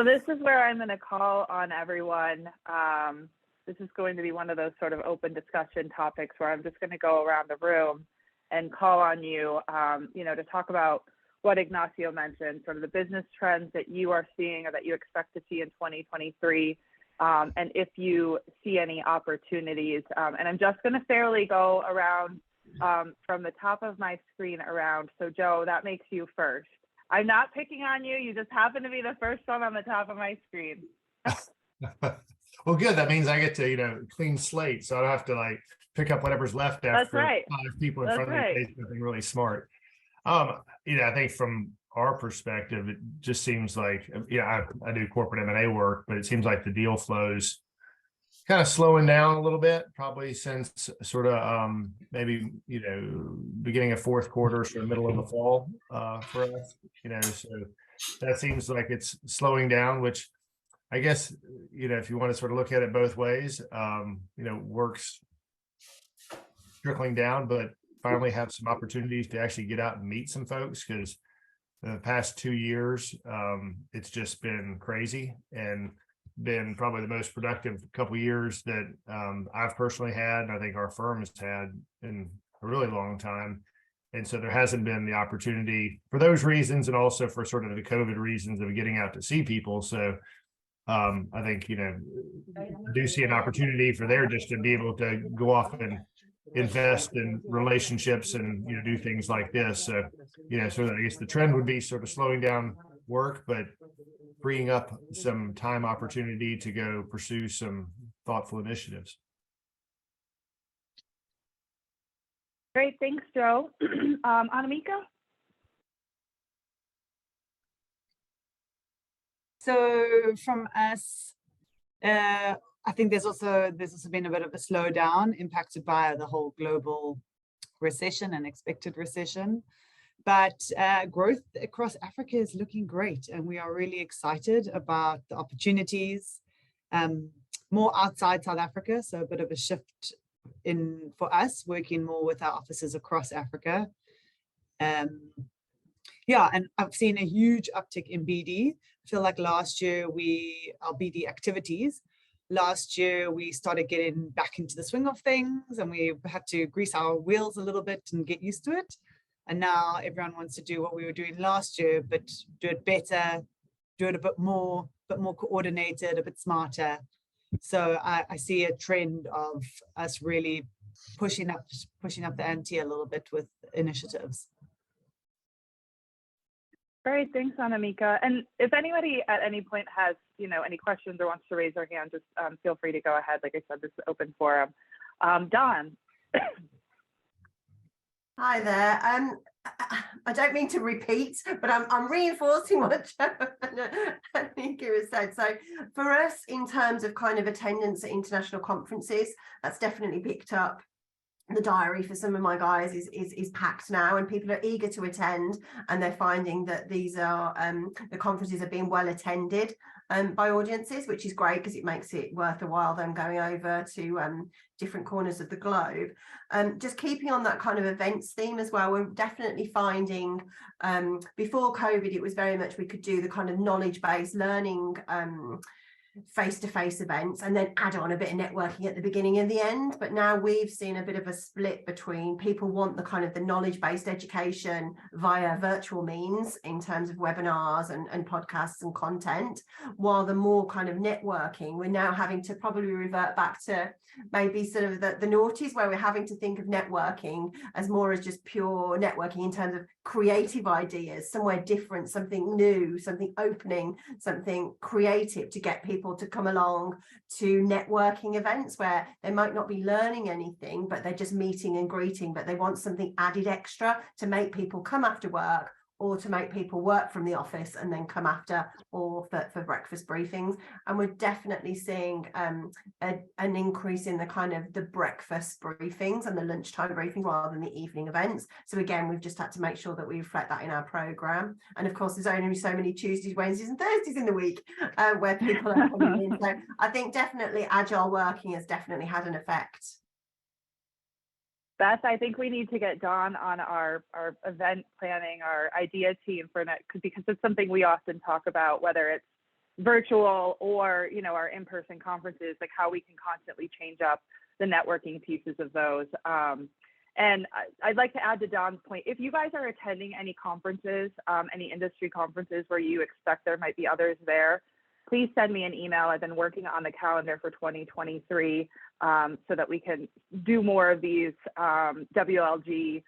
So this is where I'm going to call on everyone. This is going to be one of those sort of open discussion topics where I'm just going to go around the room and call on you, to talk about what Ignacio mentioned, sort of the business trends that you are seeing or that you expect to see in 2023, and if you see any opportunities. And I'm just going to fairly go around from the top of my screen around. So Joe, that makes you first. I'm not picking on you. You just happen to be the first one on the top of my screen. Well, good. That means I get to, clean slate. So I don't have to pick up whatever's left after right. 5 people in front of me say something really smart. I think from our perspective, it just seems like, I do corporate M&A work, but it seems like the deal flows kind of slowing down a little bit, probably since sort of maybe beginning of fourth quarter, sort of middle of the fall for us. So that seems like it's slowing down, which I guess if you want to sort of look at it both ways, work's trickling down, but finally have some opportunities to actually get out and meet some folks, because the past 2 years it's just been crazy and been probably the most productive couple of years that I've personally had, and I think our firm has had in a really long time. And so there hasn't been the opportunity for those reasons, and also for sort of the COVID reasons of getting out to see people. So I think, I do see an opportunity for there just to be able to go off and invest in relationships and, do things like this. So, so I guess the trend would be sort of slowing down work, but freeing up some time opportunity to go pursue some thoughtful initiatives. Great, thanks, Joe. Anamika? So from us, I think there's also been a bit of a slowdown impacted by the whole global recession and expected recession. But growth across Africa is looking great, and we are really excited about the opportunities more outside South Africa. So a bit of a shift for us, working more with our offices across Africa. And I've seen a huge uptick in BD. I feel like last year our BD activities, last year we started getting back into the swing of things, and we had to grease our wheels a little bit and get used to it. And now everyone wants to do what we were doing last year, but do it better, do it a bit more coordinated, a bit smarter. So I see a trend of us really pushing up the ante a little bit with initiatives. Great, thanks, Anamika. And if anybody at any point has, any questions or wants to raise their hand, just feel free to go ahead. Like I said, this is open forum. Dawn. Hi there. I don't mean to repeat, but I'm reinforcing what Joe and Nika has said. So for us, in terms of kind of attendance at international conferences, that's definitely picked up. The diary for some of my guys is packed now, and people are eager to attend, and they're finding that these are the conferences are being well attended by audiences, which is great because it makes it worth a while them going over to different corners of the globe. Just keeping on that kind of events theme as well, we're definitely finding before COVID it was very much we could do the kind of knowledge-based learning face-to-face events and then add on a bit of networking at the beginning and the end. But now we've seen a bit of a split between people want the kind of the knowledge-based education via virtual means in terms of webinars and podcasts and content, while the more kind of networking, we're now having to probably revert back to maybe sort of the noughties, where we're having to think of networking as more as just pure networking in terms of creative ideas, somewhere different, something new, something opening, something creative to get people to come along to networking events where they might not be learning anything, but they're just meeting and greeting, but they want something added extra to make people come after work, or to make people work from the office and then come after, or for breakfast briefings. And we're definitely seeing an increase in the kind of the breakfast briefings and the lunchtime briefings rather than the evening events. So again, we've just had to make sure that we reflect that in our programme. And of course, there's only so many Tuesdays, Wednesdays and Thursdays in the week where people are coming in. So I think definitely agile working has definitely had an effect. Beth, I think we need to get Dawn on our event planning, our idea team for next, because it's something we often talk about, whether it's virtual or, you know, our in-person conferences, like how we can constantly change up the networking pieces of those. And I'd like to add to Don's point, if you guys are attending any conferences, any industry conferences where you expect there might be others there, please send me an email. I've been working on the calendar for 2023 so that we can do more of these WLG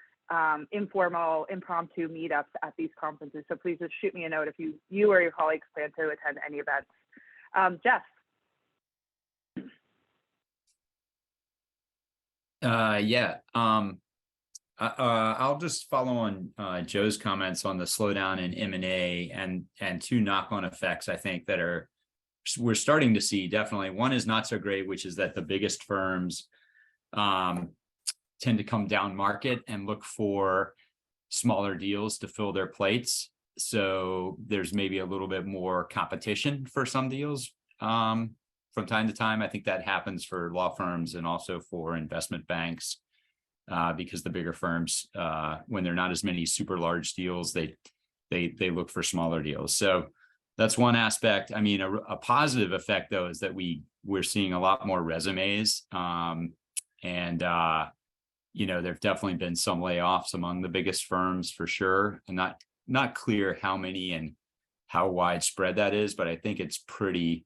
informal, impromptu meetups at these conferences. So please just shoot me a note if you or your colleagues plan to attend any events. Jeff. Yeah, I'll just follow on Joe's comments on the slowdown in M&A and two knock-on effects, I think, that we're starting to see. Definitely, one is not so great, which is that the biggest firms tend to come down market and look for smaller deals to fill their plates. So there's maybe a little bit more competition for some deals. From time to time, I think that happens for law firms and also for investment banks, because the bigger firms, when there are not as many super large deals, they look for smaller deals. So that's one aspect. I mean, a positive effect though is that we're seeing a lot more resumes, and you know, there've definitely been some layoffs among the biggest firms for sure, and not clear how many and how widespread that is, but I think it's pretty.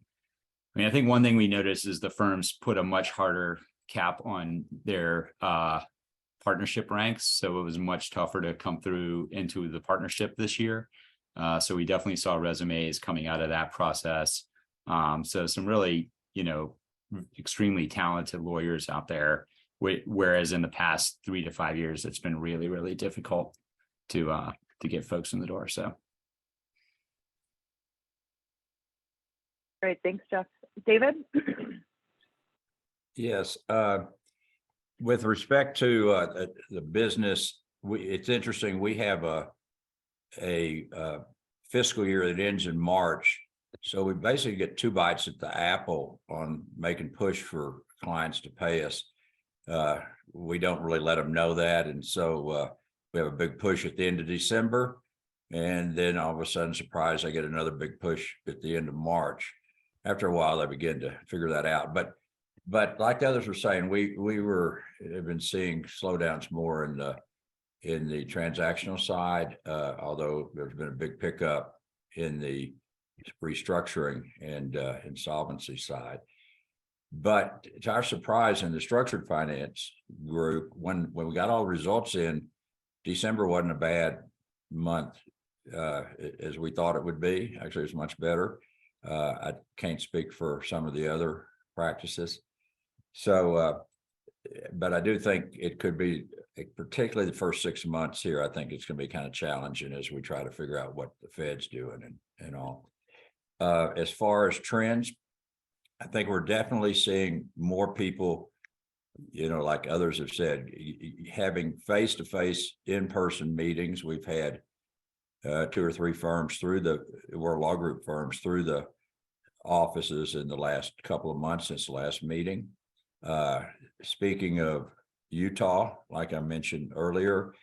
I mean, I think one thing we noticed is the firms put a much harder cap on their partnership ranks. So it was much tougher to come through into the partnership this year. So we definitely saw resumes coming out of that process. So some really, you know, extremely talented lawyers out there, whereas in the past 3 to 5 years, it's been really, really difficult to get folks in the door. So. Great, thanks, Jeff. David? Yes, with respect to the business, it's interesting. We have a fiscal year that ends in March, so we basically get 2 bites at the apple on making push for clients to pay us. We don't really let them know that, and so we have a big push at the end of December, and then all of a sudden, surprise, I get another big push at the end of March. After a while, I begin to figure that out. But like the others were saying, we have been seeing slowdowns more in the transactional side, although there's been a big pickup in the restructuring and insolvency side. But to our surprise, in the structured finance group, when we got all the results in, December wasn't a bad month as we thought it would be. Actually, it was much better. I can't speak for some of the other practices. So, but I do think it could be, particularly the first 6 months here, I think it's going to be kind of challenging as we try to figure out what the Fed's doing and all. As far as trends, I think we're definitely seeing more people, you know, like others have said, having face-to-face in-person meetings. We've had 2 or 3 firms through the World Law Group firms through the offices in the last couple of months since the last meeting. Speaking of Utah, like I mentioned earlier,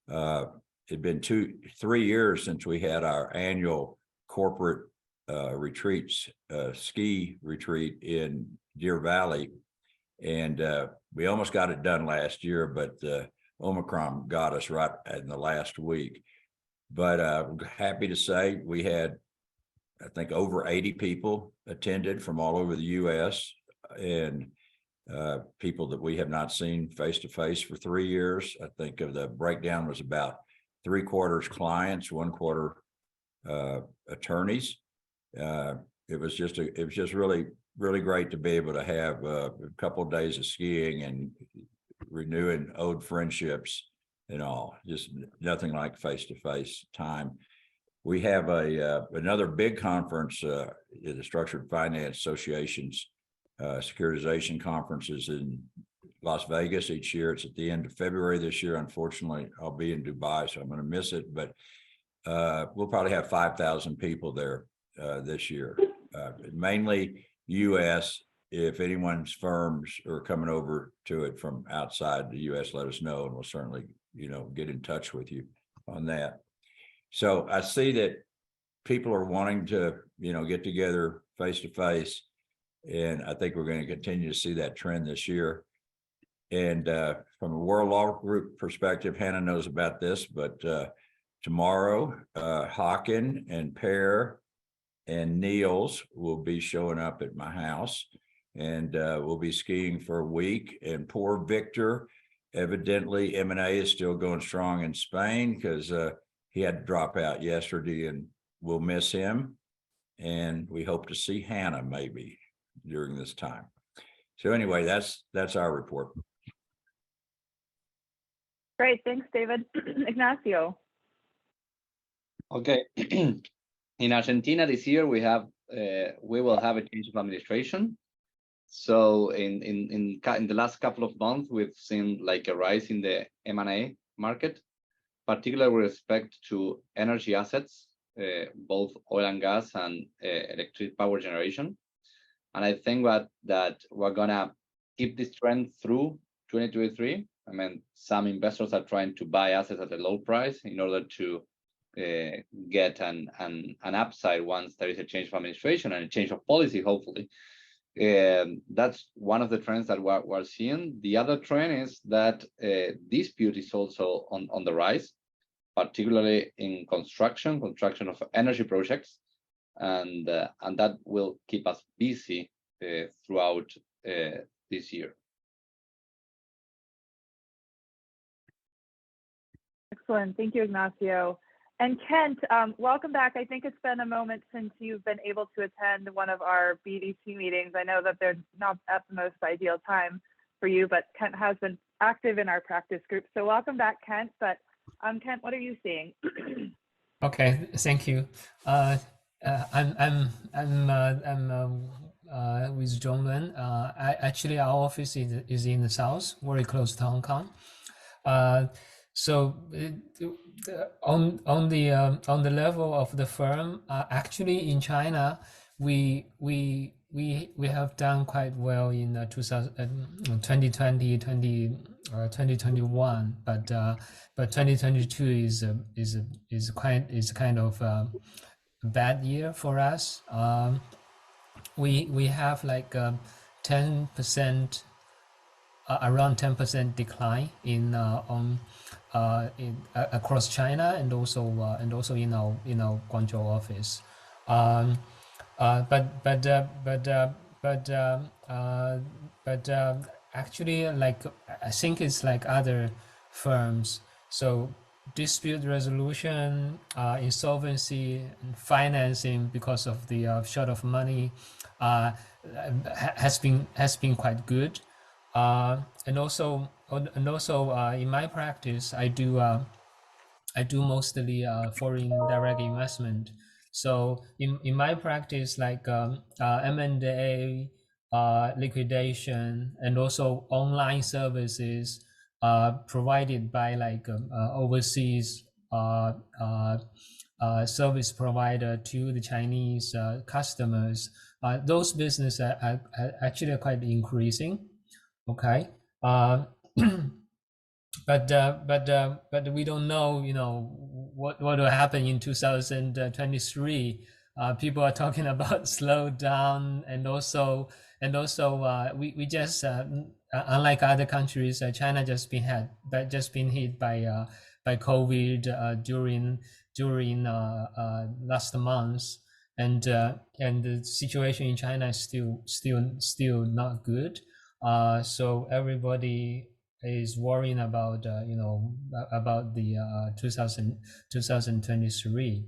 it'd been 3 years since we had our annual corporate retreats, ski retreat in Deer Valley. And we almost got it done last year, but Omicron got us right in the last week. But I'm happy to say we had, I think, over 80 people attended from all over the U.S. and people that we have not seen face-to-face for 3 years. I think of the breakdown was about 3/4 clients, 1/4 attorneys. It was just really, really great to be able to have a couple of days of skiing and renewing old friendships and all. Just nothing like face-to-face time. We have another big conference, the Structured Finance Association's securitization conferences in Las Vegas each year. It's at the end of February this year. Unfortunately, I'll be in Dubai, so I'm going to miss it, but we'll probably have 5,000 people there this year, mainly U.S. If anyone's firms are coming over to it from outside the U.S., let us know, and we'll certainly, get in touch with you on that. So I see that people are wanting to, get together face to face. And I think we're going to continue to see that trend this year. And from a World Law Group perspective, Hannah knows about this, but tomorrow, Hawken and Pear and Niels will be showing up at my house, and we'll be skiing for a week. And poor Victor, evidently M&A is still going strong in Spain because he had to drop out yesterday, and we'll miss him. And we hope to see Hannah maybe during this time. So anyway, that's our report. Great, thanks, David. Ignacio. Okay. In Argentina this year, we will have a change of administration. So in the last couple of months, we've seen like a rise in the M&A market, particularly with respect to energy assets, both oil and gas and electric power generation. And I think that we're gonna keep this trend through 2023. I mean, some investors are trying to buy assets at a low price in order to get an upside once there is a change of administration and a change of policy, hopefully. That's one of the trends that we're seeing. The other trend is that dispute is also on the rise, particularly in construction of energy projects, and that will keep us busy throughout this year. Excellent. Thank you, Ignacio. And Kent, welcome back. I think it's been a moment since you've been able to attend one of our BDC meetings. I know that they're not at the most ideal time for you, but Kent has been active in our practice group. So welcome back, Kent. But Kent, what are you seeing? Okay, thank you. I'm with John Wen. Actually, our office is in the south, very close to Hong Kong. So on the level of the firm, actually in China, we have done quite well in 2020, 2021, but 2022 is kind of a bad year for us. We have like 10%. Around 10% decline in across China and also in our Guangzhou office. But actually, like I think it's like other firms. So dispute resolution, insolvency, and financing because of the short of money has been quite good. And also in my practice, I do mostly foreign direct investment. So in my practice, like M&A, liquidation, and also online services provided by like overseas service provider to the Chinese customers. Those businesses are actually quite increasing. Okay, but we don't know, what will happen in 2023. People are talking about slowdown, and also we just unlike other countries, China just been hit by COVID during last month, and the situation in China is still not good. So everybody is worrying about about the 2023.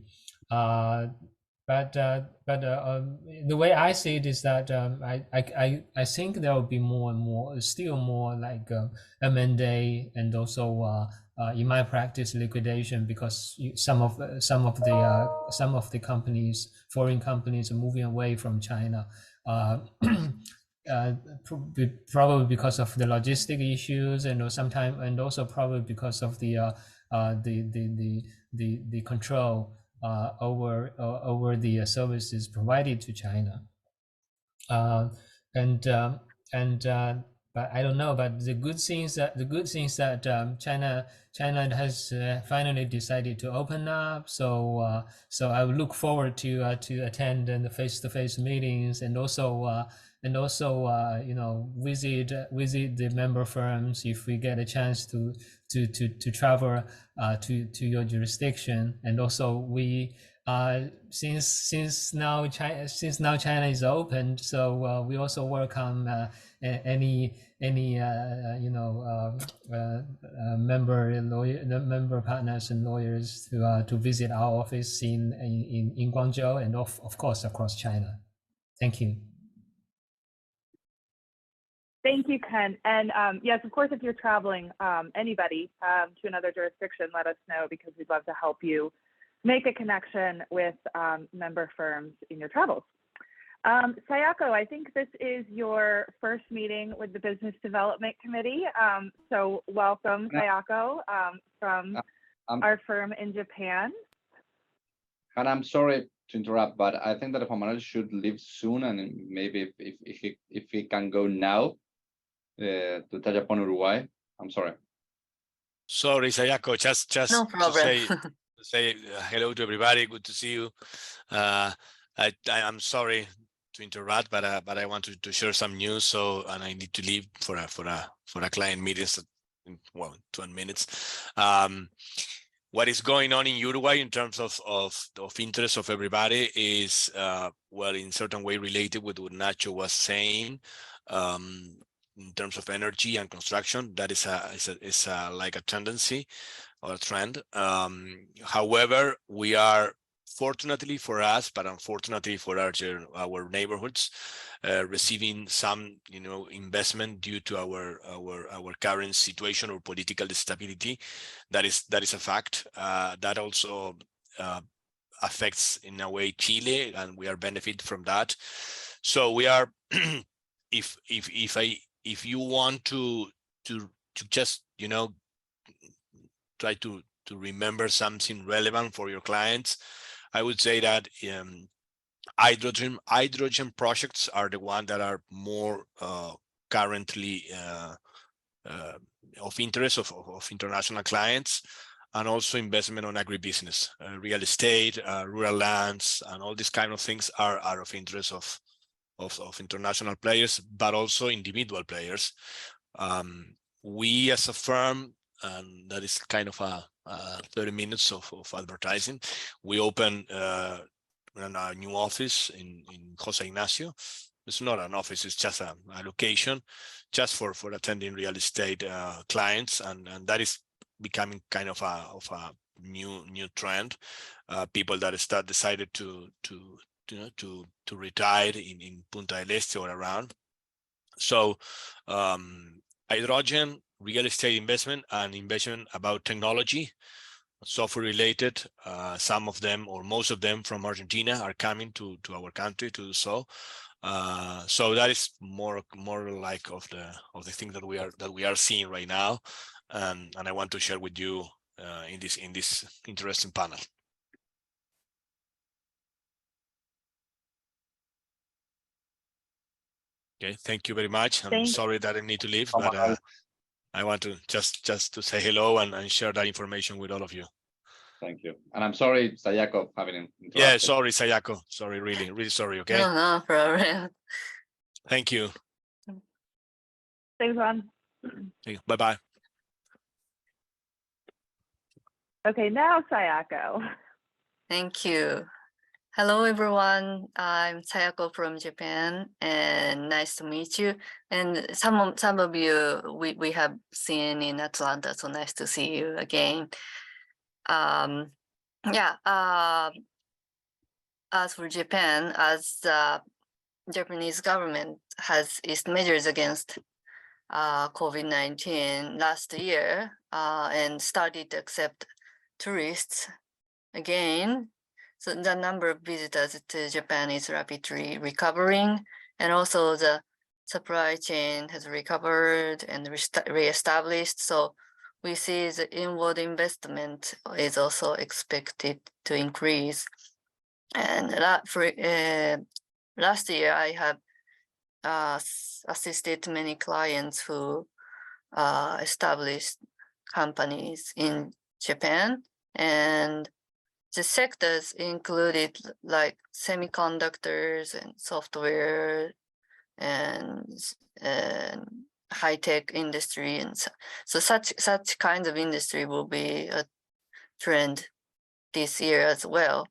But the way I see it is that I think there will be more and more, still more like M&A, and also in my practice liquidation, because some of the companies, foreign companies, are moving away from China. Probably because of the logistic issues, and sometimes, and also probably because of the control over the services provided to China. I don't know. But the good things that China has finally decided to open up. So so I would look forward to attend the face-to-face meetings, and also visit the member firms if we get a chance to travel to your jurisdiction. And also we since now China is open, so we also welcome any member partners and lawyers to visit our office in Guangzhou, and of course across China. Thank you. Thank you, Ken. And yes, of course, if you're traveling, anybody to another jurisdiction, let us know, because we'd love to help you make a connection with member firms in your travels. Sayako, I think this is your first meeting with the Business Development Committee. So welcome, Sayako, from our firm in Japan. And I'm sorry to interrupt, but I think that Juan Manuel should leave soon, and maybe if he can go now to touch upon Uruguay. I'm sorry. Sorry, Sayako, just No problem. to say hello to everybody. Good to see you. I'm sorry to interrupt, but I want to share some news. So, and I need to leave for a client meeting in 20 minutes. What is going on in Uruguay in terms of interest of everybody is well, in certain way related with what Nacho was saying. In terms of energy and construction, that is like a tendency or a trend. However, we are, fortunately for us, but unfortunately for our neighborhoods, receiving some investment due to our current situation or political instability. That is a fact. That also affects in a way Chile, and we are benefit from that. So we are if you want to just try to remember something relevant for your clients, I would say that hydrogen projects are the ones that are more currently of interest of international clients, and also investment on agribusiness, real estate, rural lands, and all these kind of things are of interest of international players, but also individual players. We as a firm, and that is kind of a 30 minutes of advertising, we opened a new office in Jose Ignacio. It's not an office, it's just a location just for attending real estate clients, and that is becoming kind of a new trend. People that decided to retire in Punta del Este or around. So hydrogen, real estate investment, and investment about technology, software related, some of them or most of them from Argentina are coming to our country to do so. So that is more like of the thing that we are seeing right now, and I want to share with you in this interesting panel. Okay, thank you very much. I'm sorry that I need to leave, but I want to just to say hello and share that information with all of you. Thank you. And I'm sorry, Sayako, having interrupted. Yeah, sorry, Sayako. Sorry, really sorry, okay? No problem. Thank you. Thanks, Juan. Bye-bye. Okay, now Sayako. Thank you. Hello, everyone. I'm Sayako from Japan, and nice to meet you. And some of you we have seen in Atlanta, so nice to see you again. As for Japan, as the Japanese government has its measures against COVID-19 last year and started to accept tourists again. So the number of visitors to Japan is rapidly recovering, and also the supply chain has recovered and reestablished. So we see the inward investment is also expected to increase. And last year I have assisted many clients who established companies in Japan, and the sectors included like semiconductors and software and high-tech industry, and so such kinds of industry will be a trend this year as well.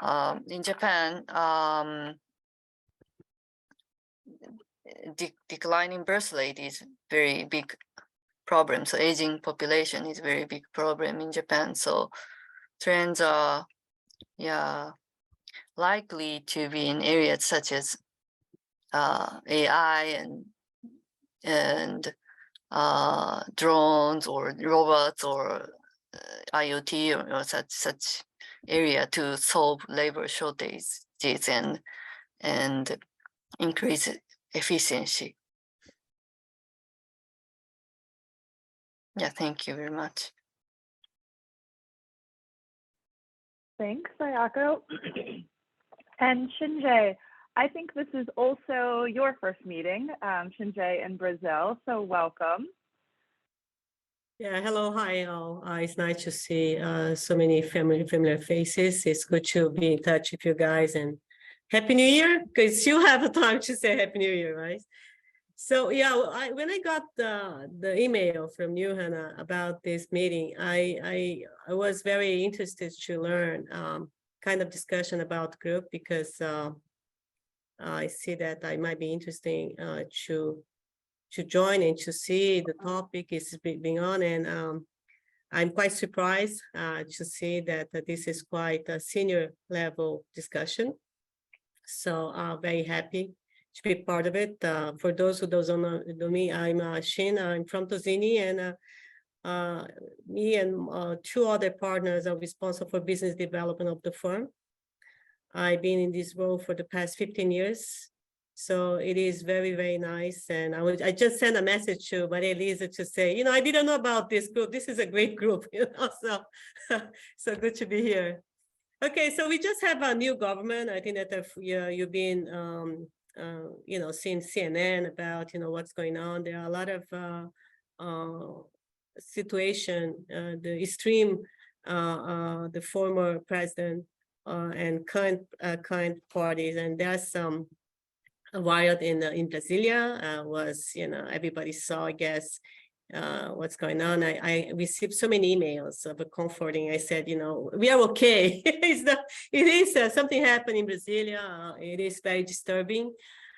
In Japan, declining birth rate is very big problem. So aging population is very big problem in Japan. So trends are, yeah, likely to be in areas such as AI and drones or robots or IoT or such area to solve labor shortages and increase efficiency. Yeah, thank you very much. Thanks, Sayako. And Shinjay, I think this is also your first meeting, Shinjay, in Brazil, so welcome. Yeah, hello, hi all. It's nice to see so many familiar faces. It's good to be in touch with you guys, and Happy New Year, because you have a time to say Happy New Year, right? So yeah, when I got the email from you, Hannah, about this meeting, I was very interested to learn kind of discussion about group, because I see that I might be interesting to join and to see the topic is being on, and I'm quite surprised to see that this is quite a senior level discussion. So very happy to be part of it. For those who don't know me, I'm Shin. I'm from Tosini, and me and two other partners are responsible for business development of the firm. I've been in this role for the past 15 years. So it is very, very nice. And I just sent a message to Maria Elisa to say, I didn't know about this group. This is a great group, so good to be here. Okay, so we just have a new government. I think that you've been, seeing CNN about, what's going on. There are a lot of situation, the extreme, the former president and current parties, and there's some riot in Brasilia. Was everybody saw, I guess, what's going on. I received so many emails of comforting. I said, we are okay. It is something happened in Brasilia. It is very disturbing.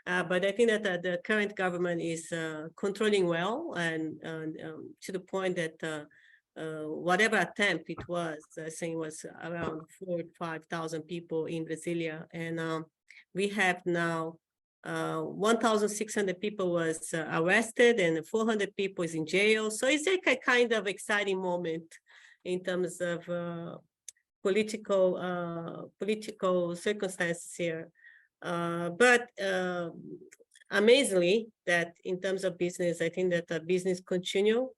But I think that the current government is controlling well, and to the point that whatever attempt it was, I think it was around 4,000 to 5,000 people in Brasilia. And we have now 1,600 people was arrested and 400 people is in jail. So it's like a kind of exciting moment in terms of political circumstances here. But amazingly, that in terms of business, I think that the business continue.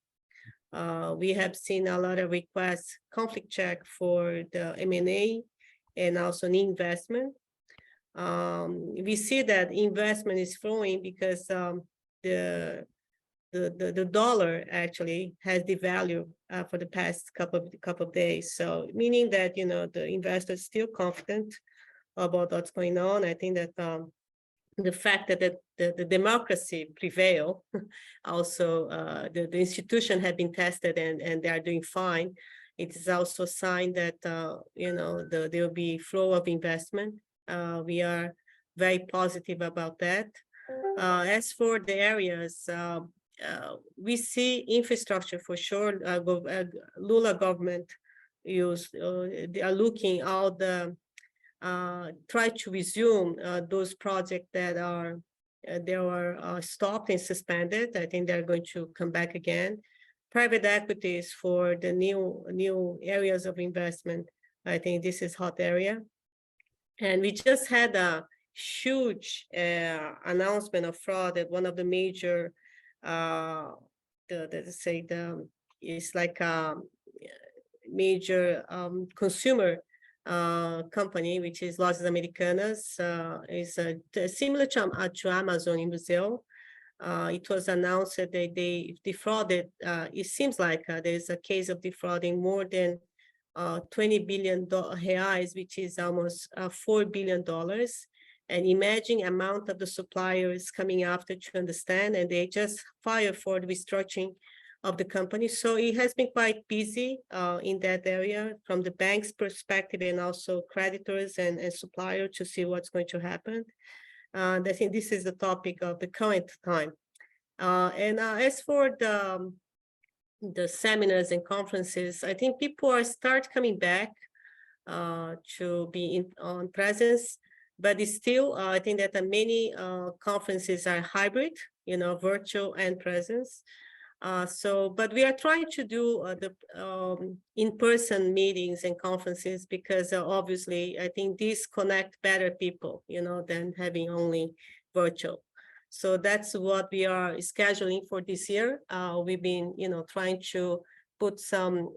We have seen a lot of requests, conflict check for the M&A and also an investment. We see that investment is flowing because the dollar actually has devalued for the past couple of days. So meaning that the investors still confident about what's going on. I think that the fact that the democracy prevail, also the institution have been tested and they are doing fine. It is also a sign that there will be flow of investment. We are very positive about that. As for the areas, we see infrastructure for sure. Lula government they are looking out the try to resume those projects that they were stopped and suspended. I think they're going to come back again. Private equities for the new areas of investment. I think this is hot area. And we just had a huge announcement of fraud at one of the major, it's like a major consumer company, which is Lojas Americanas, is similar to Amazon in Brazil. It was announced that they defrauded, it seems like there's a case of defrauding more than 20 billion reais, which is almost $4 billion. And imagine amount of the suppliers coming after to understand, and they just filed for the restructuring of the company. So it has been quite busy in that area from the bank's perspective and also creditors and suppliers to see what's going to happen. And I think this is the topic of the current time. As for the seminars and conferences, I think people are coming back to be on presence, but it's still, I think that many conferences are hybrid, virtual and presence. But we are trying to do the in-person meetings and conferences because obviously I think these connect better people, than having only virtual. So that's what we are scheduling for this year. We've been, trying to put some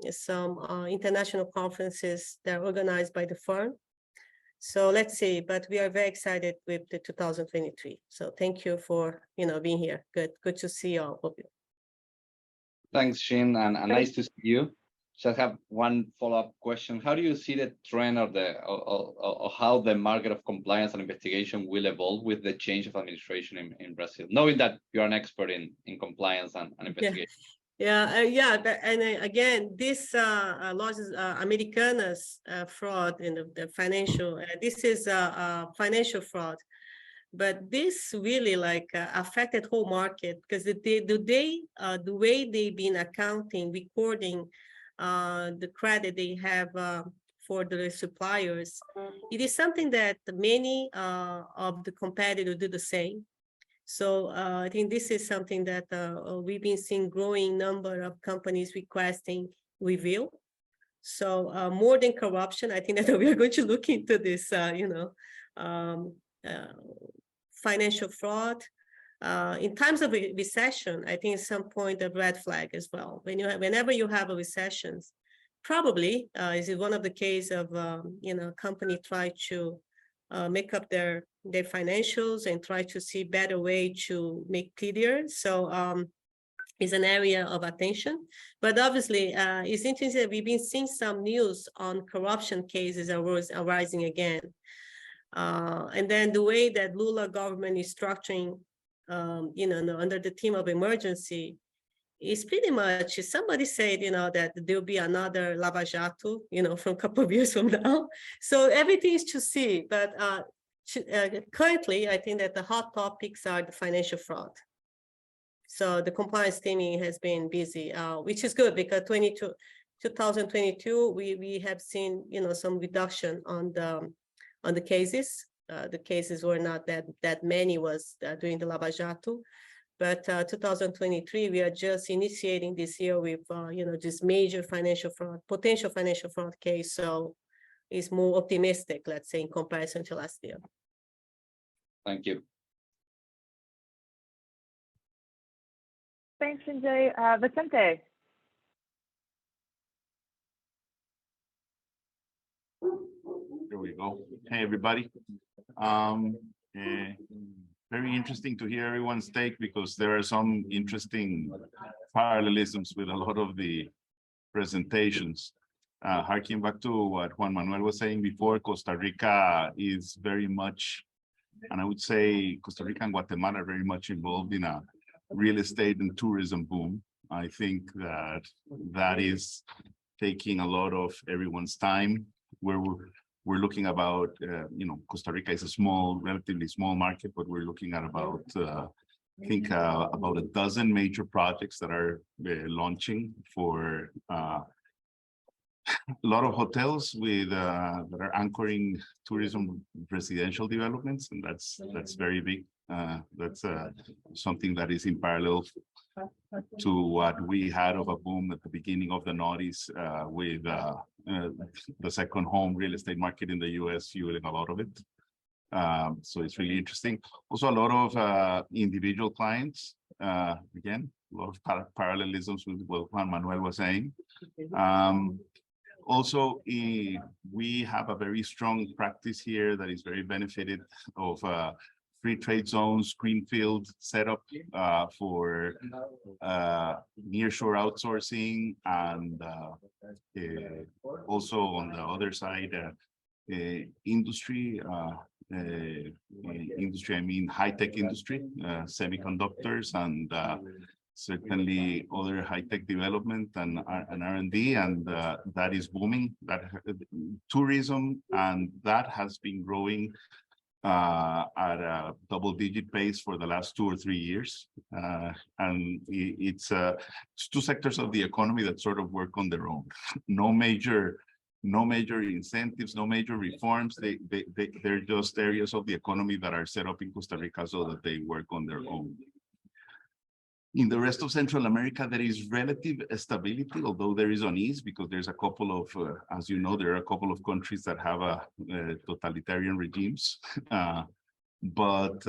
international conferences that are organized by the firm. So let's see, but we are very excited with the 2023. So thank you for, being here. Good to see all of you. Thanks, Shin, and nice to see you. Just have one follow-up question. How do you see the trend of how the market of compliance and investigation will evolve with the change of administration in Brazil, knowing that you're an expert in compliance and investigation? And again, this Lojas Americanas fraud in the financial, this is a financial fraud. But this really affected whole market because the way they've been accounting, recording the credit they have for the suppliers, it is something that many of the competitors do the same. So I think this is something that we've been seeing growing number of companies requesting review. So more than corruption, I think that we are going to look into this, financial fraud. In times of a recession, I think at some point a red flag as well. Whenever you have a recession, probably is it one of the case of company try to make up their financials and try to see better way to make clear. So is an area of attention, but obviously it's interesting that we've been seeing some news on corruption cases arising again. And then the way that Lula government is structuring, under the theme of emergency, is pretty much, somebody said, that there'll be another Lava Jato, from a couple of years from now. So everything is to see, but currently, I think that the hot topics are the financial fraud. So the compliance teaming has been busy, which is good because 2022, we have seen, some reduction on the cases. The cases were not that many was during the Lava Jato, but 2023 we are just initiating this year with this major potential financial fraud case. So it's more optimistic, let's say, in comparison to last year. Thank you. Thanks, Sanjay. Vicente. There we go. Hey, everybody. Very interesting to hear everyone's take because there are some interesting parallelisms with a lot of the presentations. Harking back to what Juan Manuel was saying before, Costa Rica is very much, and I would say Costa Rica and Guatemala are very much involved in a real estate and tourism boom. I think that is taking a lot of everyone's time. Where we're looking about, Costa Rica is a relatively small market, but we're looking at about, I think about a dozen major projects that are launching for a lot of hotels with that are anchoring tourism residential developments, and that's very big. That's something that is in parallel to what we had of a boom at the beginning of the noughties with the second home real estate market in the US fueling a lot of it. So it's really interesting. Also, a lot of individual clients, again, a lot of parallelisms with what Juan Manuel was saying. Also, we have a very strong practice here that is very benefited of free trade zones, greenfield setup for nearshore outsourcing, and also on the other side, industry. Industry, I mean high-tech industry, semiconductors, and certainly other high-tech development and R&D, and that is booming. That tourism, and that has been growing at a double-digit pace for the last 2 or 3 years, and it's two sectors of the economy that sort of work on their own. No major incentives, no major reforms. They're just areas of the economy that are set up in Costa Rica so that they work on their own. In the rest of Central America, there is relative stability, although there is unease, because there's a couple of, as you know, there are a couple of countries that have totalitarian regimes. But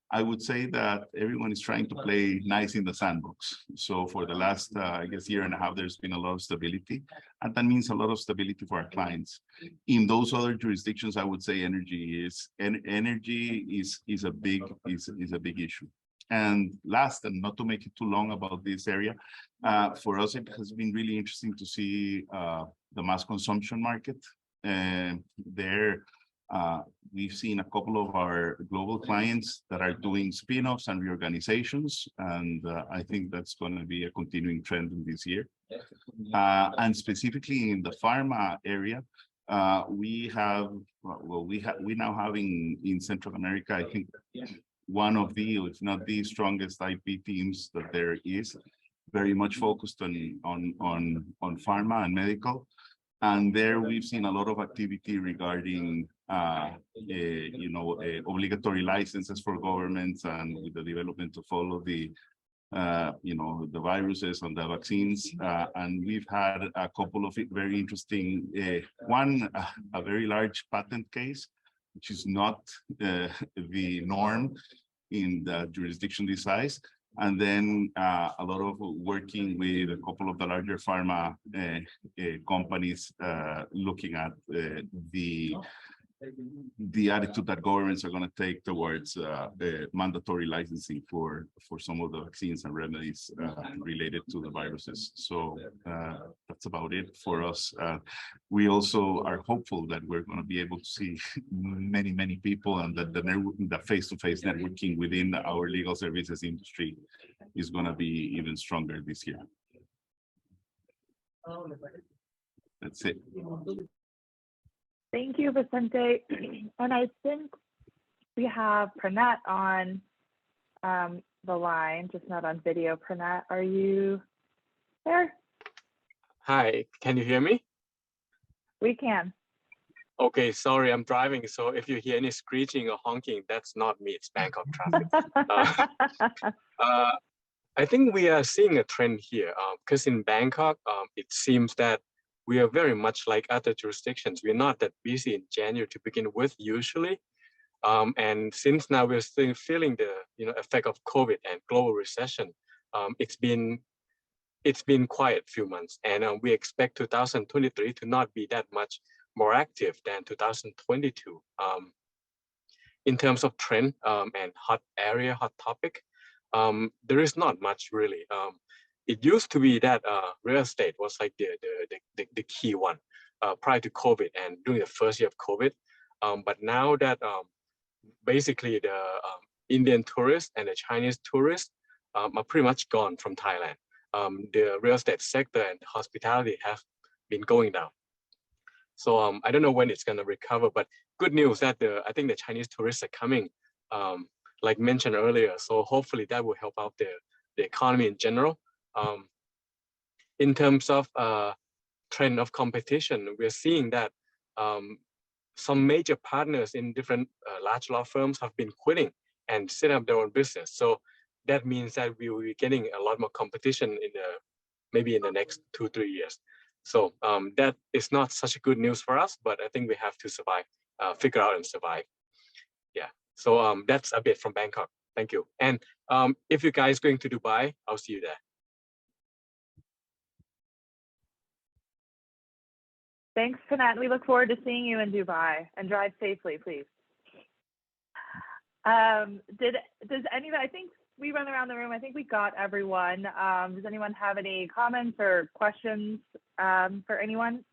I would say that everyone is trying to play nice in the sandbox. So for the last, I guess, year and a half, there's been a lot of stability, and that means a lot of stability for our clients. In those other jurisdictions, I would say energy is a big issue. And last, and not to make it too long about this area, for us, it has been really interesting to see the mass consumption market. There, we've seen a couple of our global clients that are doing spin-offs and reorganizations, and I think that's going to be a continuing trend in this year. And specifically in the pharma area, we now have in Central America, I think, one of the, if not the strongest IP teams that there is, very much focused on pharma and medical. And there we've seen a lot of activity regarding, obligatory licenses for governments, and with the development to follow the viruses and the vaccines. And we've had a couple of very interesting, a very large patent case, which is not the norm in the jurisdiction this size. And then a lot of working with a couple of the larger pharma companies, looking at the attitude that governments are going to take towards mandatory licensing for some of the vaccines and remedies related to the viruses. So that's about it for us. We also are hopeful that we're going to be able to see many people, and that the face-to-face networking within our legal services industry is going to be even stronger this year. That's it. Thank you, Vicente. And I think we have Pranat on the line, just not on video. Pranat, are you there? Hi, can you hear me? We can. Okay, sorry, I'm driving, so if you hear any screeching or honking, that's not me, it's Bangkok traffic. I think we are seeing a trend here, because in Bangkok, it seems that we are very much like other jurisdictions. We're not that busy in January to begin with, usually. And since now we're still feeling the effect of COVID and global recession, it's been quiet few months, and we expect 2023 to not be that much more active than 2022. In terms of trend and hot topic, there is not much really. It used to be that real estate was like the key one prior to COVID and during the first year of COVID. But now that basically the Indian tourists and the Chinese tourists are pretty much gone from Thailand, the real estate sector and hospitality have been going down. So I don't know when it's going to recover, but good news that I think the Chinese tourists are coming, like mentioned earlier. So hopefully that will help out the economy in general. In terms of trend of competition, we're seeing that some major partners in different large law firms have been quitting and set up their own business. So that means that we will be getting a lot more competition maybe in the next 2-3 years. So that is not such a good news for us, but I think we have to survive, figure out and survive. Yeah. So that's a bit from Bangkok. Thank you. And if you guys going to Dubai, I'll see you there. Thanks, Panat. We look forward to seeing you in Dubai, and drive safely, please. Does anybody, I think we run around the room. I think we got everyone. Does anyone have any comments or questions for anyone?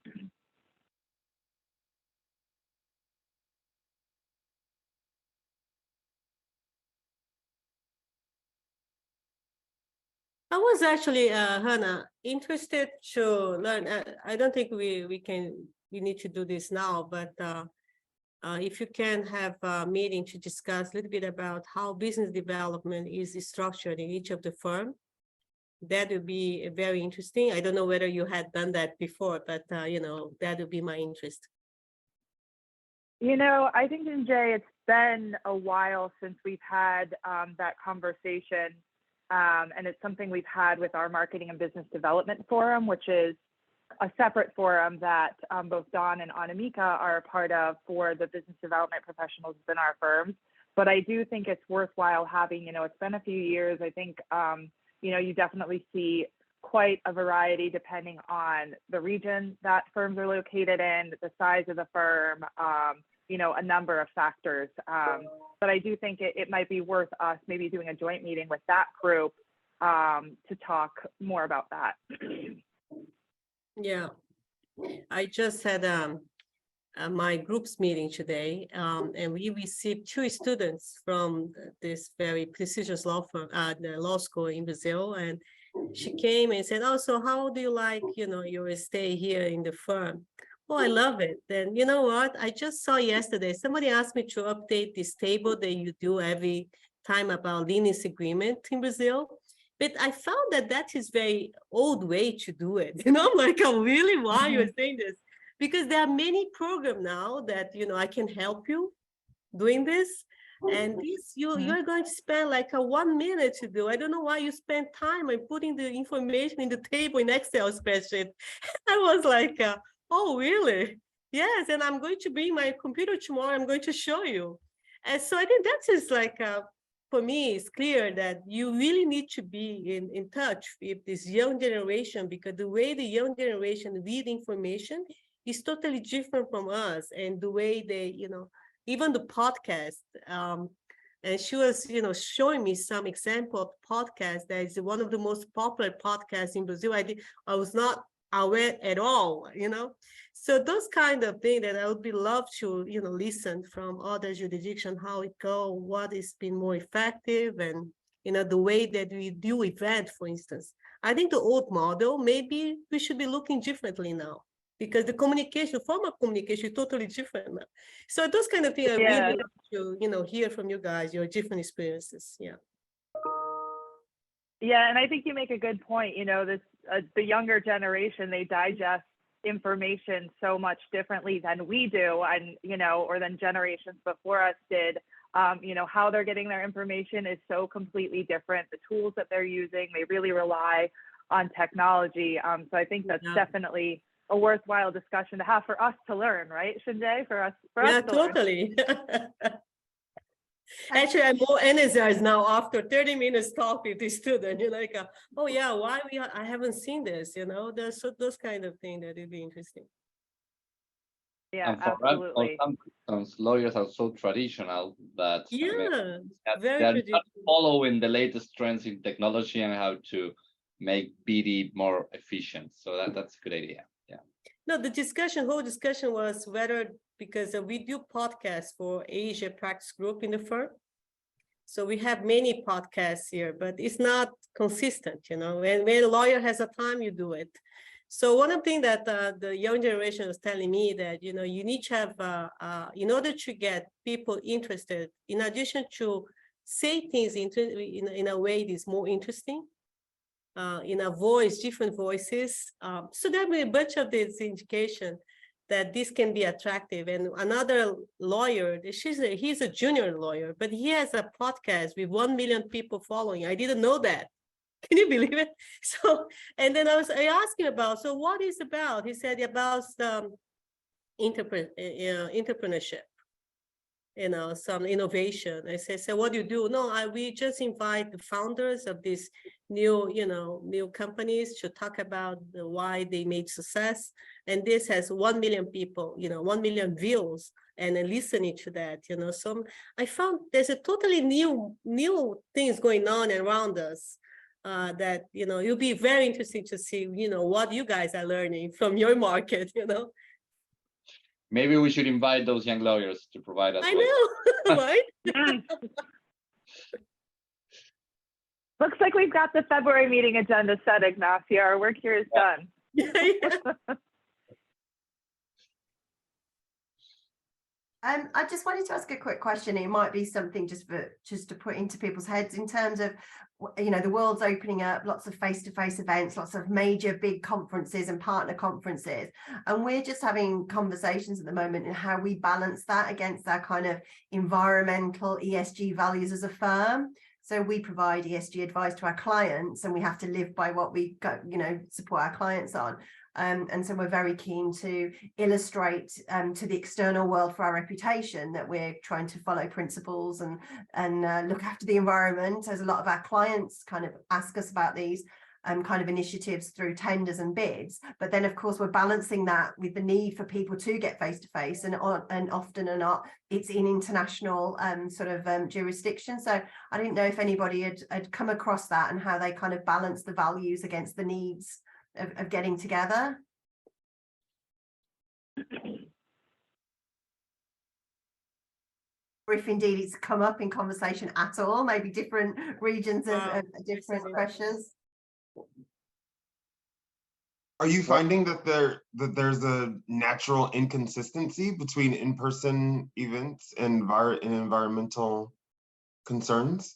I was actually, Hannah, interested to learn. I don't think we need to do this now, but if you can have a meeting to discuss a little bit about how business development is structured in each of the firm, that would be very interesting. I don't know whether you had done that before, but you know, that would be my interest. You know, I think, Jay, it's been a while since we've had that conversation. And it's something we've had with our marketing and business development forum, which is a separate forum that both Dawn and Anamika are a part of for the business development professionals within our firms. But I do think it's worthwhile having, you know, it's been a few years. I think, you know, you definitely see quite a variety depending on the region that firms are located in, the size of the firm, you know, a number of factors. But I do think it might be worth us maybe doing a joint meeting with that group to talk more about that. Yeah, I just had my group's meeting today, and we received 2 students from this very prestigious law firm, the law school in Brazil, and she came and said, "Oh, so how do you like, you know, your stay here in the firm?" Oh, I love it. Then you know what? I just saw yesterday, somebody asked me to update this table that you do every time about leniency agreement in Brazil. But I found that that is very old way to do it. You know, I'm like, oh, really? Why you're saying this? Because there are many programs now that, you know, I can help you doing this. And this, you're going to spend like 1 minute to do. I don't know why you spend time on putting the information in the table in Excel spreadsheet. I was like, oh, really? Yes, and I'm going to bring my computer tomorrow. I'm going to show you. And so I think that is like, for me, it's clear that you really need to be in touch with this young generation, because the way the young generation read information is totally different from us. And the way they, you know, even the podcast, and she was, you know, showing me some example of podcast that is one of the most popular podcasts in Brazil. I was not aware at all, you know. So those kind of things that I would be love to, you know, listen from other jurisdiction, how it go, what is been more effective, and, you know, the way that we do event, for instance. I think the old model, maybe we should be looking differently now, because the communication, form of communication is totally different now. So those kind of things I really love to, you know, hear from you guys, your different experiences. Yeah. Yeah, and I think you make a good point. You know, this the younger generation, they digest information so much differently than we do, and, you know, or than generations before us did. You know, how they're getting their information is so completely different. The tools that they're using, they really rely on technology. So I think that's definitely a worthwhile discussion to have for us to learn, right, Shinjay? For us to totally. Actually, I'm more energized now after 30 minutes talk with the student. You're like, oh yeah, why I haven't seen this, you know? There's those kind of things that would be interesting. Yeah, absolutely. Some lawyers are so traditional that very they're traditional. not following the latest trends in technology and how to make BD more efficient. So that's a good idea. Yeah. No, the whole discussion was whether, because we do podcasts for Asia practice group in the firm. So we have many podcasts here, but it's not consistent, you know. When a lawyer has a time, you do it. So one of the things that the young generation was telling me that, you know, you need to have, in order to get people interested, in addition to say things in a way that is more interesting, in a voice, different voices. So there will be a bunch of this indication that this can be attractive. And another lawyer, he's a junior lawyer, but he has a podcast with 1 million people following. I didn't know that. Can you believe it? So, and then I asked him about, so what is about? He said about entrepreneurship. some innovation. I say, so what do you do? No, we just invite the founders of these new companies to talk about why they made success. And this has 1 million people, 1 million views, and listening to that, So I found there's a totally new things going on around us. That it'll be very interesting to see what you guys are learning from your market. Maybe we should invite those young lawyers to provide us. I know, right? Looks like we've got the February meeting agenda set, Ignacio. Our work here is done. I just wanted to ask a quick question. It might be something just to put into people's heads in terms of, the world's opening up, lots of face-to-face events, lots of major big conferences and partner conferences. And we're just having conversations at the moment in how we balance that against our kind of environmental ESG values as a firm. So we provide ESG advice to our clients, and we have to live by what we got, support our clients on. And so we're very keen to illustrate to the external world for our reputation that we're trying to follow principles and look after the environment, as a lot of our clients kind of ask us about these kind of initiatives through tenders and bids. But then, of course, we're balancing that with the need for people to get face-to-face, and often or not, it's in international jurisdiction. So I didn't know if anybody had come across that and how they kind of balance the values against the needs of getting together. Or if indeed it's come up in conversation at all, maybe different regions of different pressures. Are you finding that there's a natural inconsistency between in-person events and environmental concerns?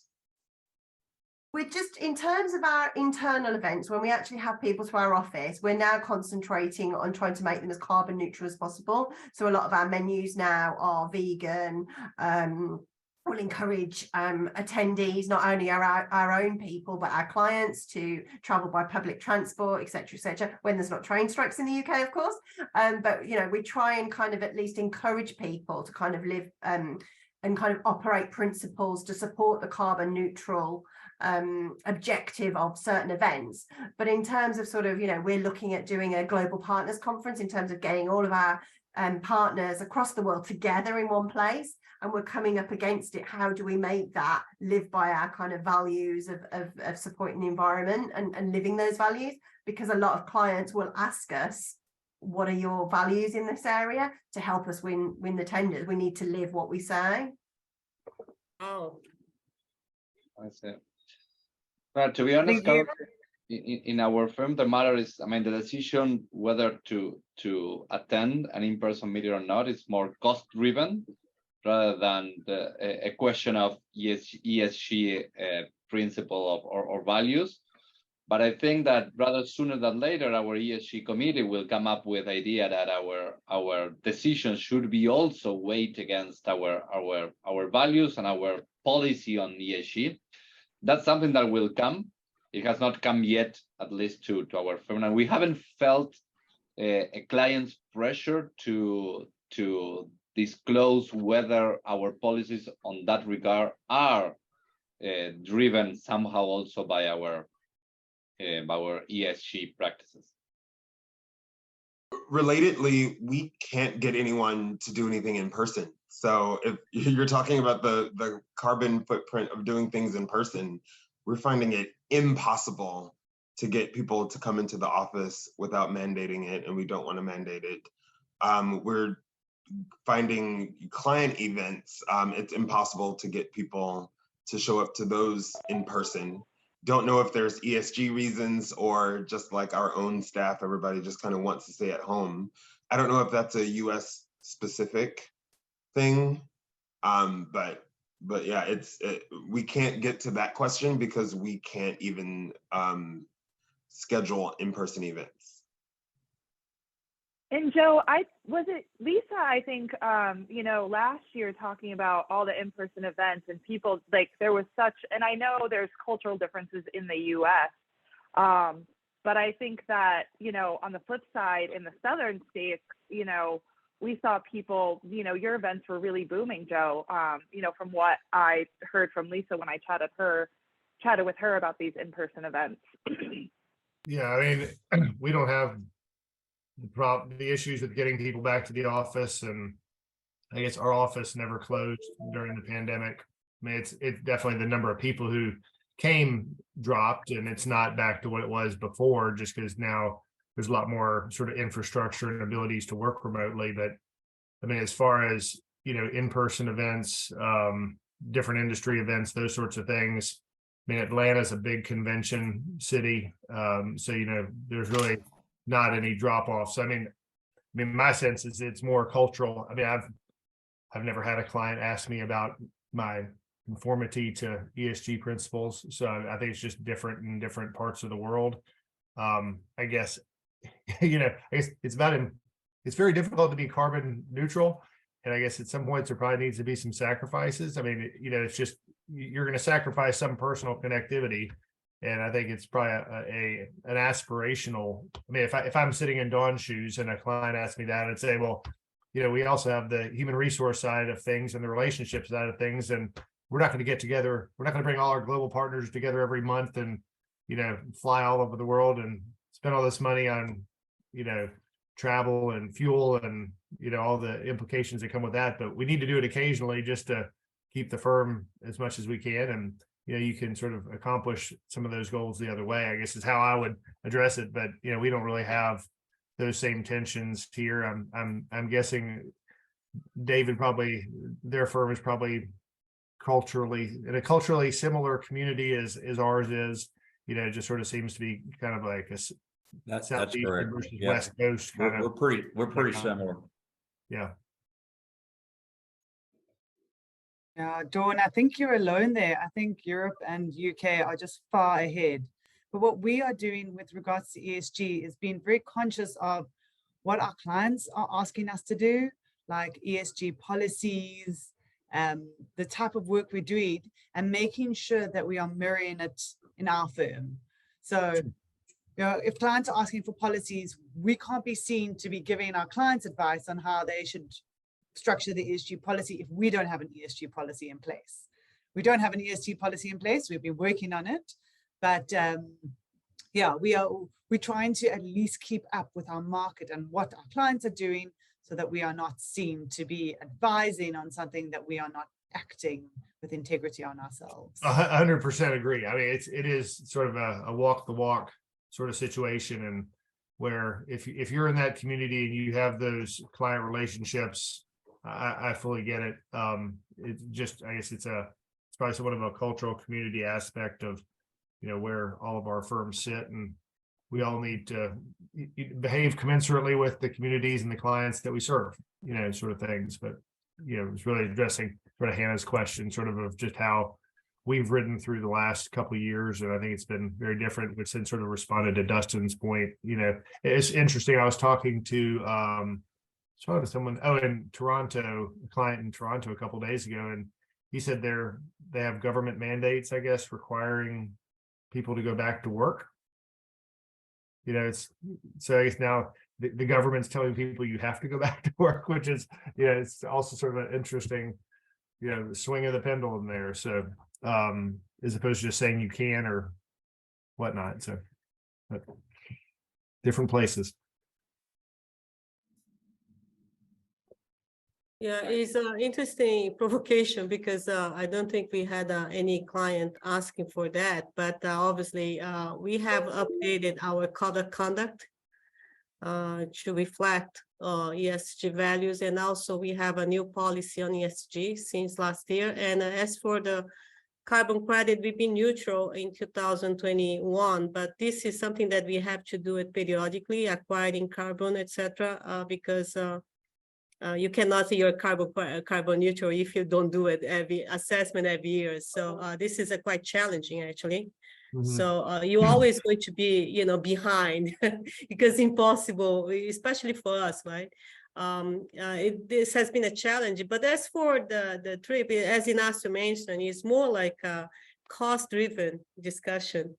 We're just, in terms of our internal events, when we actually have people to our office, we're now concentrating on trying to make them as carbon neutral as possible. So a lot of our menus now are vegan. We'll encourage attendees, not only our own people, but our clients, to travel by public transport, etc., when there's not train strikes in the UK, of course. But, we try and kind of at least encourage people to kind of live and kind of operate principles to support the carbon neutral objective of certain events. But in terms of we're looking at doing a global partners conference in terms of getting all of our partners across the world together in one place, and we're coming up against it. How do we make that live by our kind of values of supporting the environment and living those values? Because a lot of clients will ask us, what are your values in this area to help us win the tenders? We need to live what we say. Oh, I see. But to be honest, in our firm, the matter is, the decision whether to attend an in-person meeting or not is more cost-driven rather than a question of ESG principle or values. But I think that rather sooner than later, our ESG committee will come up with the idea that our decisions should be also weighed against our values and our policy on ESG. That's something that will come. It has not come yet, at least to our firm, and we haven't felt a client's pressure to disclose whether our policies on that regard are driven somehow also by our ESG practices. Relatedly, we can't get anyone to do anything in person. So if you're talking about the carbon footprint of doing things in person, we're finding it impossible to get people to come into the office without mandating it, and we don't want to mandate it. We're finding client events, it's impossible to get people to show up to those in person. Don't know if there's ESG reasons or just like our own staff, everybody just kind of wants to stay at home. I don't know if that's a US specific thing, but yeah, we can't get to that question because we can't even schedule in-person events. And Joe, was it Lisa, I think, last year talking about all the in-person events and people, like there was such, and I know there's cultural differences in the US, but I think that, on the flip side, in the southern states, we saw people, your events were really booming, Joe. From what I heard from Lisa when I chatted with her about these in-person events. Yeah, I mean, we don't have the issues with getting people back to the office, and I guess our office never closed during the pandemic. I mean, it's definitely the number of people who came dropped, and it's not back to what it was before, just because now there's a lot more sort of infrastructure and abilities to work remotely. But I mean, as far as, in-person events, different industry events, those sorts of things. I mean, Atlanta's a big convention city. So, there's really not any drop off. So, I mean, my sense is it's more cultural. I mean, I've never had a client ask me about my conformity to ESG principles. So I think it's just different in different parts of the world. I guess, it's very difficult to be carbon neutral. And I guess at some points there probably needs to be some sacrifices. I mean, it's just, you're going to sacrifice some personal connectivity. And I think it's probably an aspirational. I mean, if I'm sitting in Dawn's shoes and a client asks me that, I'd say, well, we also have the human resource side of things and the relationship side of things. And we're not going to get together. We're not going to bring all our global partners together every month and, fly all over the world and spend all this money on, travel and fuel and, all the implications that come with that. But we need to do it occasionally just to keep the firm as much as we can. And, you can sort of accomplish some of those goals the other way, I guess is how I would address it. But, we don't really have those same tensions here. I'm guessing David, probably their firm is probably culturally in a culturally similar community as ours is, it just sort of seems to be kind of like a That's Southeast correct. versus Yeah. West Coast kind of. We're pretty similar. Yeah. Yeah, Dawn, I think you're alone there. I think Europe and UK are just far ahead. But what we are doing with regards to ESG is being very conscious of what our clients are asking us to do, like ESG policies, the type of work we're doing, and making sure that we are mirroring it in our firm. So, if clients are asking for policies, we can't be seen to be giving our clients advice on how they should structure the ESG policy if we don't have an ESG policy in place. We don't have an ESG policy in place. We've been working on it, but yeah, we're trying to at least keep up with our market and what our clients are doing, so that we are not seen to be advising on something that we are not acting with integrity on ourselves. 100% agree. I mean, it is sort of a walk the walk sort of situation, and where if you're in that community and you have those client relationships, I fully get it. It's just, I guess it's probably somewhat of a cultural community aspect of, where all of our firms sit, and we all need to behave commensurately with the communities and the clients that we serve, sort of things. But, it's really addressing sort of Hannah's question, sort of just how we've ridden through the last couple of years. And I think it's been very different, which then sort of responded to Dustin's point. It's interesting. I was talking to someone, in Toronto, a client in Toronto a couple of days ago, and he said they have government mandates, I guess, requiring people to go back to work. It's so I guess now the government's telling people you have to go back to work, which is, it's also sort of an interesting, swing of the pendulum there. So as opposed to just saying you can or whatnot. So different places. Yeah, it's an interesting provocation because I don't think we had any client asking for that, but obviously we have updated our code of conduct to reflect ESG values, and also we have a new policy on ESG since last year. And as for the carbon credit, we've been neutral in 2021, but this is something that we have to do it periodically, acquiring carbon, etc., because you cannot say you're carbon neutral if you don't do it every assessment every year. So this is quite challenging, actually. Mm-hmm. So you're always going to be, behind because it's impossible, especially for us, right? This has been a challenge. But as for the trip, as Ignacio mentioned, it's more like a cost-driven discussion.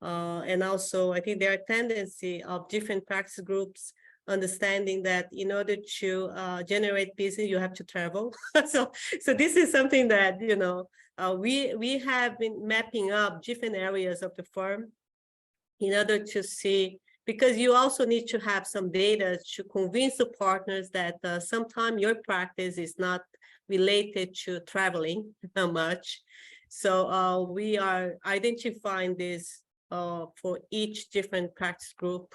And also, I think there are tendency of different practice groups understanding that in order to generate business, you have to travel. so this is something that, you know, we have been mapping up different areas of the firm in order to see, because you also need to have some data to convince the partners that sometimes your practice is not related to traveling much. So we are identifying this for each different practice group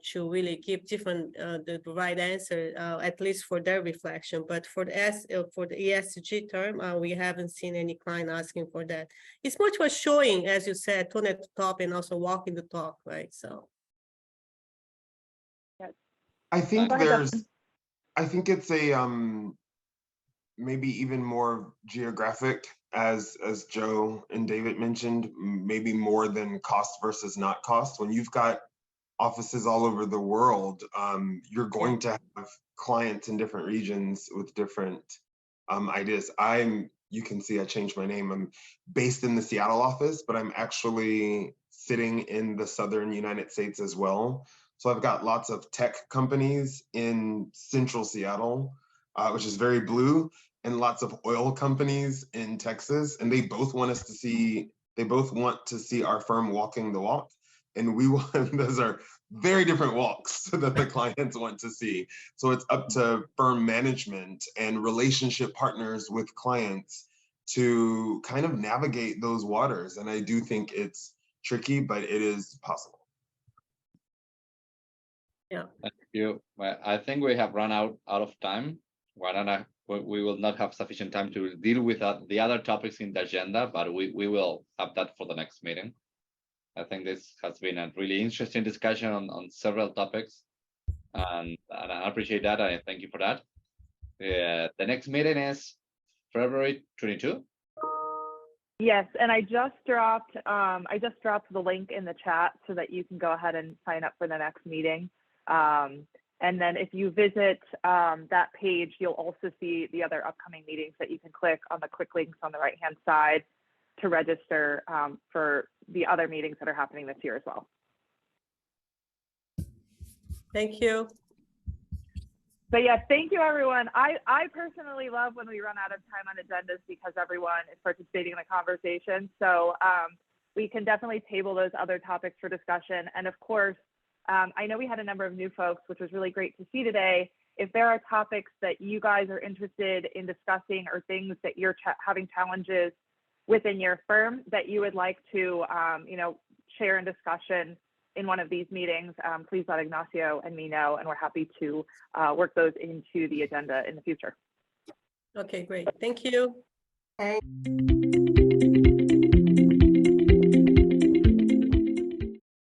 to really give different the right answer, at least for their reflection. But for the ESG term, we haven't seen any client asking for that. It's much more showing, as you said, tone at the top and also walking the talk, right? So I think it's a maybe even more geographic, as Joe and David mentioned, maybe more than cost versus not cost. When you've got offices all over the world, you're going to have clients in different regions with different ideas. You can see I changed my name. I'm based in the Seattle office, but I'm actually sitting in the Southern United States as well. So I've got lots of tech companies in central Seattle, which is very blue, and lots of oil companies in Texas. And they both want to see our firm walking the walk. And we want, those are very different walks that the clients want to see. So it's up to firm management and relationship partners with clients to kind of navigate those waters. And I do think it's tricky, but it is possible. Yeah. Thank you. Well, I think we have run out of time. We will not have sufficient time to deal with the other topics in the agenda, but we will have that for the next meeting. I think this has been a really interesting discussion on several topics, and I appreciate that. I thank you for that. The next meeting is February 22. Yes, and I just dropped the link in the chat so that you can go ahead and sign up for the next meeting. And then if you visit that page, you'll also see the other upcoming meetings that you can click on the quick links on the right-hand side to register for the other meetings that are happening this year as well. Thank you. But yeah, thank you, everyone. I personally love when we run out of time on agendas because everyone is participating in the conversation. So we can definitely table those other topics for discussion. And of course, I know we had a number of new folks, which was really great to see today. If there are topics that you guys are interested in discussing or things that you're having challenges within your firm that you would like to, share in discussion in one of these meetings, please let Ignacio and me know, and we're happy to work those into the agenda in the future. Okay, great. Thank you. Okay.